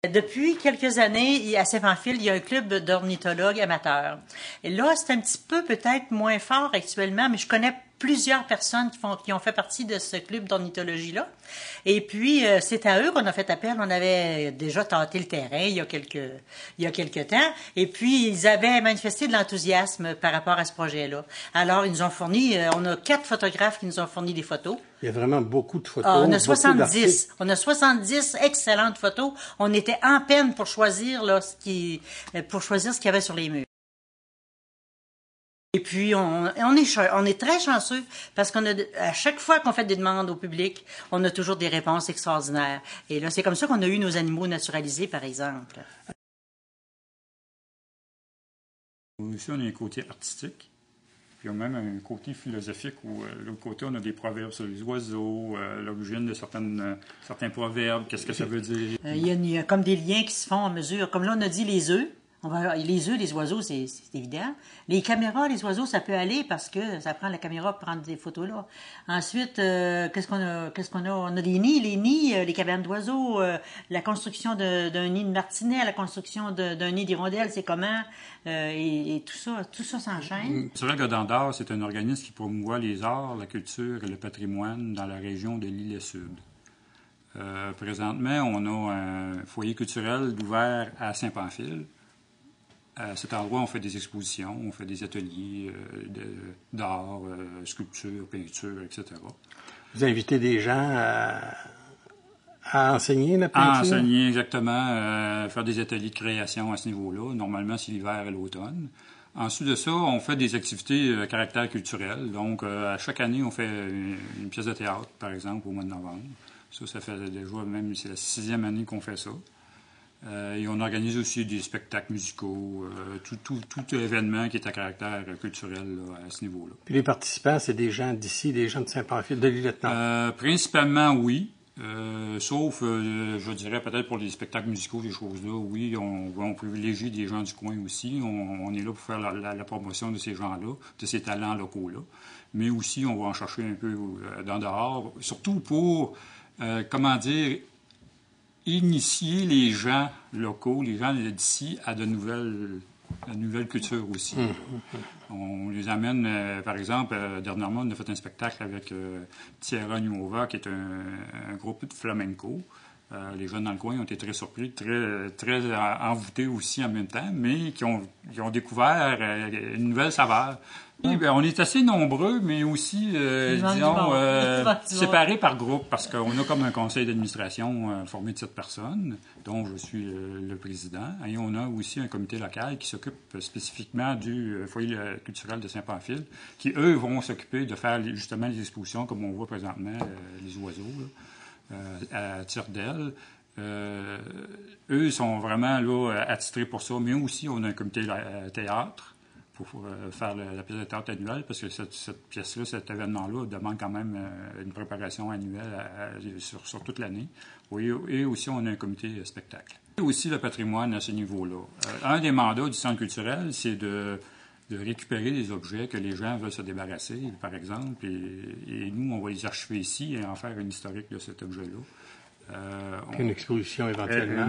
Depuis quelques années, à Saint-Pamphile, il y a un club d'ornithologues amateurs. Et là, c'est un petit peu peut-être moins fort actuellement, mais je connais plusieurs personnes qui ont fait partie de ce club d'ornithologie-là. Et puis, c'est à eux qu'on a fait appel. On avait déjà tâté le terrain il y a quelques temps. Et puis, ils avaient manifesté de l'enthousiasme par rapport à ce projet-là. Alors, ils nous ont fourni, on a 4 photographes qui nous ont fourni des photos. Il y a vraiment beaucoup de photos. On a 70. On a 70 excellentes photos. On était en peine pour choisir ce qu'il y avait sur les murs. Et puis, on est très chanceux parce à chaque fois qu'on fait des demandes au public, on a toujours des réponses extraordinaires. Et là, c'est comme ça qu'on a eu nos animaux naturalisés, par exemple. Ici, on a un côté artistique. Puis il y a même un côté philosophique où, de l'autre côté, on a des proverbes sur les oiseaux, l'origine de certains proverbes, qu'est-ce que ça veut dire. Il y a comme des liens qui se font à mesure. Comme là, on a dit les œufs. Les œufs, les oiseaux, c'est évident. Les caméras, les oiseaux, ça peut aller parce que ça prend la caméra pour prendre des photos là. Ensuite, qu'est-ce qu'on a? On a des nids, les cavernes d'oiseaux, la construction d'un nid de martinet, la construction d'un nid d'hirondelle, c'est comment? Et tout ça s'enchaîne. Culturel Godin d'Art, c'est un organisme qui promouvoit les arts, la culture et le patrimoine dans la région de l'Île-et-Sud. Présentement, on a un foyer culturel ouvert à Saint-Pamphile. À cet endroit, on fait des expositions, on fait des ateliers d'art, sculpture, peinture, etc. Vous invitez des gens à enseigner la peinture? À enseigner, exactement, faire des ateliers de création à ce niveau-là. Normalement, c'est l'hiver et l'automne. Ensuite de ça, on fait des activités à caractère culturel. Donc, à chaque année, on fait une pièce de théâtre, par exemple, au mois de novembre. Ça fait déjà, même, c'est la 6e année qu'on fait ça. Et on organise aussi des spectacles musicaux, tout événement qui est à caractère culturel là, à ce niveau-là. Puis les participants, c'est des gens d'ici, des gens de Saint-Pamphile, de l'Île-et-Etna? Principalement, oui. Sauf, je dirais peut-être pour les spectacles musicaux, ces choses-là, oui, on privilégie des gens du coin aussi. On est là pour faire la promotion de ces gens-là, de ces talents locaux-là. Mais aussi, on va en chercher un peu dans dehors, surtout pour, initier les gens locaux, les gens d'ici, à de nouvelles cultures aussi. On les amène, par exemple, dernièrement, on a fait un spectacle avec Tierra Nuova, qui est un groupe de flamenco. Les jeunes dans le coin ont été très surpris, très envoûtés aussi en même temps, mais qui ont découvert une nouvelle saveur. Et, on est assez nombreux, mais aussi, séparés par groupe, parce qu'on a comme un conseil d'administration formé de 7 personnes, dont je suis le président. Et on a aussi un comité local qui s'occupe spécifiquement du foyer culturel de Saint-Pamphile, qui, eux, vont s'occuper de faire justement les expositions, comme on voit présentement, les oiseaux, là, à Tire-d'Aile. Eux sont vraiment là, attitrés pour ça, mais aussi, on a un comité théâtre, pour faire la pièce de théâtre annuelle, parce que cette pièce-là, cet événement-là, demande quand même une préparation annuelle sur toute l'année. Oui, et aussi, on a un comité spectacle. Et aussi le patrimoine à ce niveau-là. Un des mandats du centre culturel, c'est de récupérer des objets que les gens veulent se débarrasser, par exemple, et nous, on va les archiver ici et en faire une historique de cet objet-là. Une exposition éventuellement.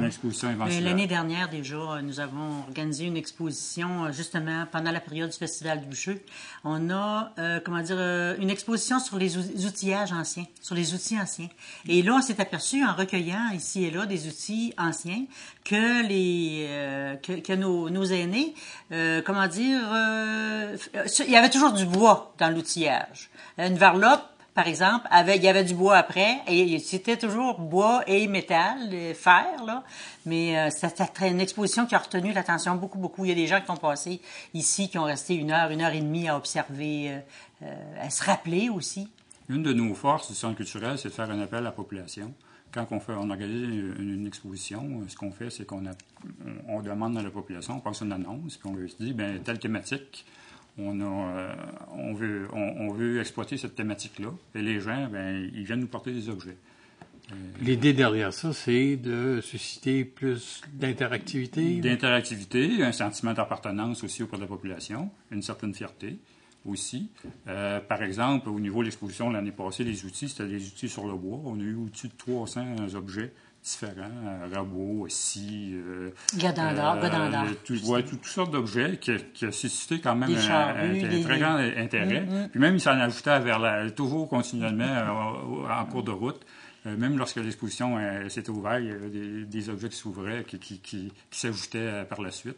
L'année dernière, déjà, nous avons organisé une exposition, justement, pendant la période du Festival du Bûcheux. On a, une exposition sur les outillages anciens, sur les outils anciens. Et là, on s'est aperçu, en recueillant ici et là des outils anciens, que nos aînés, il y avait toujours du bois dans l'outillage. Une varlope, par exemple, il y avait du bois après, et c'était toujours bois et métal, fer, là. Mais c'était une exposition qui a retenu l'attention beaucoup. Il y a des gens qui sont passés ici, qui ont resté une heure et demie à observer, à se rappeler aussi. Une de nos forces du centre culturel, c'est de faire un appel à la population. Quand on organise une exposition, ce qu'on fait, c'est qu'on demande à la population, on passe une annonce, puis on lui dit, telle thématique, on veut exploiter cette thématique-là. Et les gens, ils viennent nous porter des objets. L'idée derrière ça, c'est de susciter plus d'interactivité. D'interactivité, un sentiment d'appartenance aussi auprès de la population, une certaine fierté. aussi. Par exemple, au niveau de l'exposition l'année passée, les outils, c'était des outils sur le bois. On a eu au-dessus de 300 objets différents, robots, scies, toutes sortes d'objets qui a suscité quand même un très grand intérêt. Puis même, il s'en ajoutait toujours continuellement en cours de route. Même lorsque l'exposition s'était ouverte, il y avait des objets qui s'ouvraient, qui s'ajoutaient par la suite.